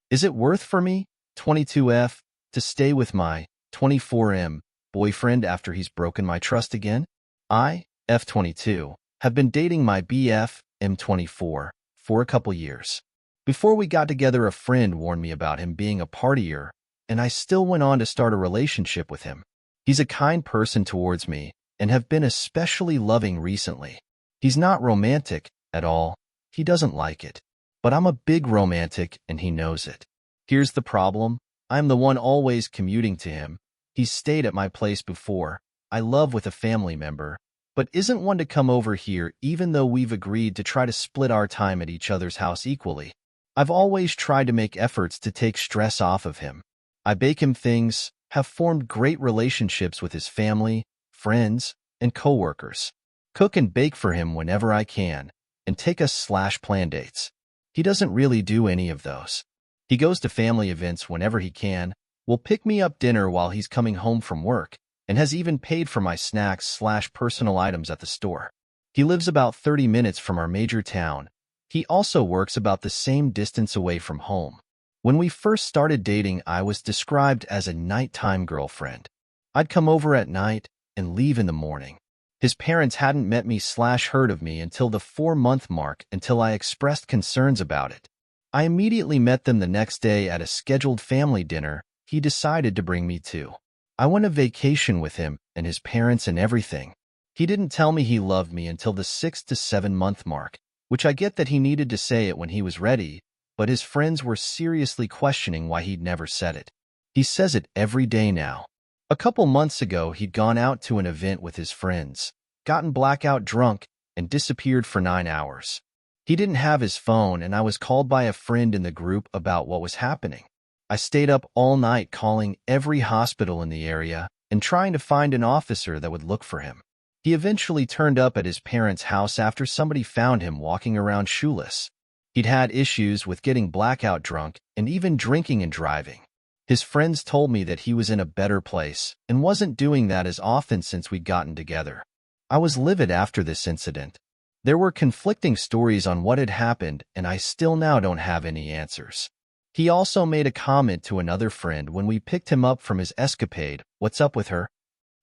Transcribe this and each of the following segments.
Is it worth for me, 22F, to stay with my 24M boyfriend after he's broken my trust again? I, F22, have been dating my BF, M24, for a couple years. Before we got together, a friend warned me about him being a partier, and I still went on to start a relationship with him. He's a kind person towards me and have been especially loving recently. He's not romantic at all. He doesn't like it. But I'm a big romantic and he knows it. Here's the problem. I'm the one always commuting to him. He's stayed at my place before. I love with a family member, but isn't one to come over here even though we've agreed to try to split our time at each other's house equally. I've always tried to make efforts to take stress off of him. I bake him things, have formed great relationships with his family, friends, and coworkers. Cook and bake for him whenever I can, and take us/plan dates. He doesn't really do any of those. He goes to family events whenever he can, will pick me up dinner while he's coming home from work, and has even paid for my snacks/personal items at the store. He lives about 30 minutes from our major town. He also works about the same distance away from home. When we first started dating, I was described as a nighttime girlfriend. I'd come over at night and leave in the morning. His parents hadn't met me/heard of me until the 4-month mark until I expressed concerns about it. I immediately met them the next day at a scheduled family dinner he decided to bring me to. I went on vacation with him and his parents and everything. He didn't tell me he loved me until the 6 to 7-month mark, which I get that he needed to say it when he was ready, but his friends were seriously questioning why he'd never said it. He says it every day now. A couple months ago, he'd gone out to an event with his friends, gotten blackout drunk, and disappeared for 9 hours. He didn't have his phone, and I was called by a friend in the group about what was happening. I stayed up all night calling every hospital in the area and trying to find an officer that would look for him. He eventually turned up at his parents' house after somebody found him walking around shoeless. He'd had issues with getting blackout drunk and even drinking and driving. His friends told me that he was in a better place and wasn't doing that as often since we'd gotten together. I was livid after this incident. There were conflicting stories on what had happened, and I still now don't have any answers. He also made a comment to another friend when we picked him up from his escapade, "What's up with her?"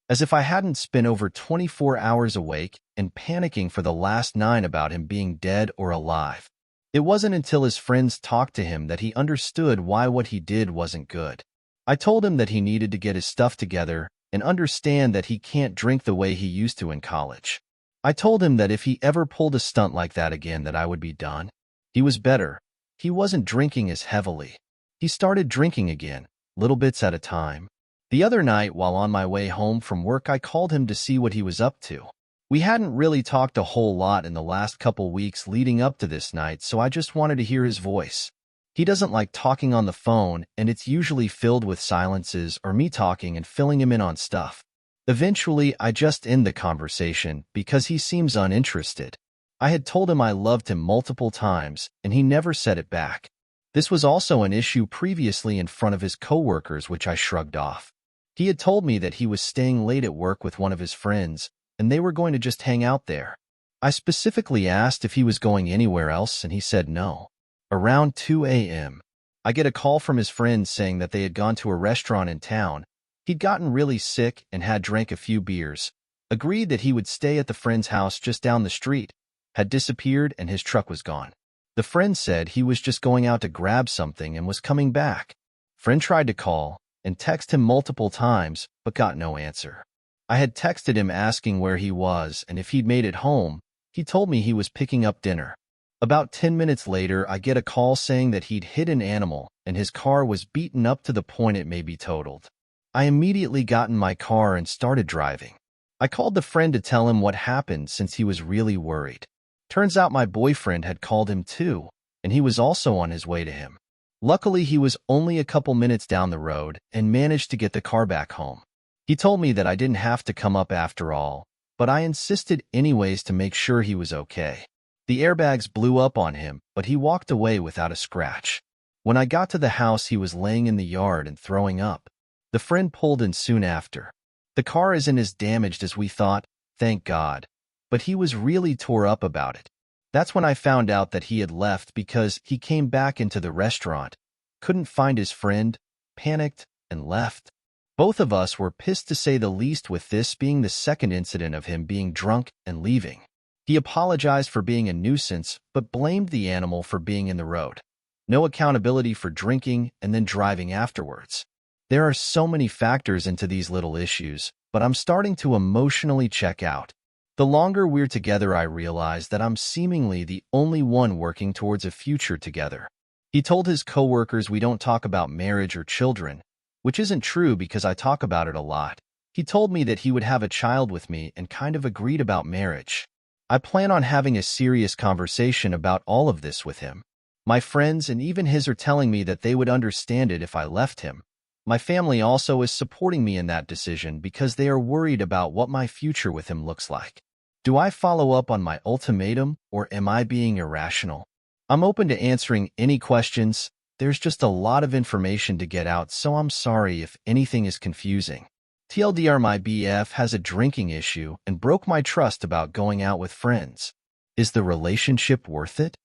As if I hadn't spent over 24 hours awake and panicking for the last 9 about him being dead or alive. It wasn't until his friends talked to him that he understood why what he did wasn't good. I told him that he needed to get his stuff together and understand that he can't drink the way he used to in college. I told him that if he ever pulled a stunt like that again, that I would be done. He was better. He wasn't drinking as heavily. He started drinking again, little bits at a time. The other night, while on my way home from work, I called him to see what he was up to. We hadn't really talked a whole lot in the last couple weeks leading up to this night, so I just wanted to hear his voice. He doesn't like talking on the phone, and it's usually filled with silences or me talking and filling him in on stuff. Eventually, I just end the conversation because he seems uninterested. I had told him I loved him multiple times, and he never said it back. This was also an issue previously in front of his coworkers, which I shrugged off. He had told me that he was staying late at work with one of his friends, and they were going to just hang out there. I specifically asked if he was going anywhere else, and he said no. Around 2 a.m., I get a call from his friends saying that they had gone to a restaurant in town. He'd gotten really sick and had drank a few beers, agreed that he would stay at the friend's house just down the street, had disappeared, and his truck was gone. The friend said he was just going out to grab something and was coming back. Friend tried to call and text him multiple times, but got no answer. I had texted him asking where he was and if he'd made it home. He told me he was picking up dinner. About 10 minutes later, I get a call saying that he'd hit an animal and his car was beaten up to the point it may be totaled. I immediately got in my car and started driving. I called the friend to tell him what happened since he was really worried. Turns out my boyfriend had called him too, and he was also on his way to him. Luckily, he was only a couple minutes down the road and managed to get the car back home. He told me that I didn't have to come up after all, but I insisted anyways to make sure he was okay. The airbags blew up on him, but he walked away without a scratch. When I got to the house, he was laying in the yard and throwing up. The friend pulled in soon after. The car isn't as damaged as we thought, thank God, but he was really tore up about it. That's when I found out that he had left because he came back into the restaurant, couldn't find his friend, panicked, and left. Both of us were pissed to say the least, with this being the second incident of him being drunk and leaving. He apologized for being a nuisance, but blamed the animal for being in the road. No accountability for drinking and then driving afterwards. There are so many factors into these little issues, but I'm starting to emotionally check out. The longer we're together, I realize that I'm seemingly the only one working towards a future together. He told his coworkers we don't talk about marriage or children, which isn't true because I talk about it a lot. He told me that he would have a child with me and kind of agreed about marriage. I plan on having a serious conversation about all of this with him. My friends and even his are telling me that they would understand it if I left him. My family also is supporting me in that decision because they are worried about what my future with him looks like. Do I follow up on my ultimatum, or am I being irrational? I'm open to answering any questions. There's just a lot of information to get out, so I'm sorry if anything is confusing. TLDR, my BF has a drinking issue and broke my trust about going out with friends. Is the relationship worth it?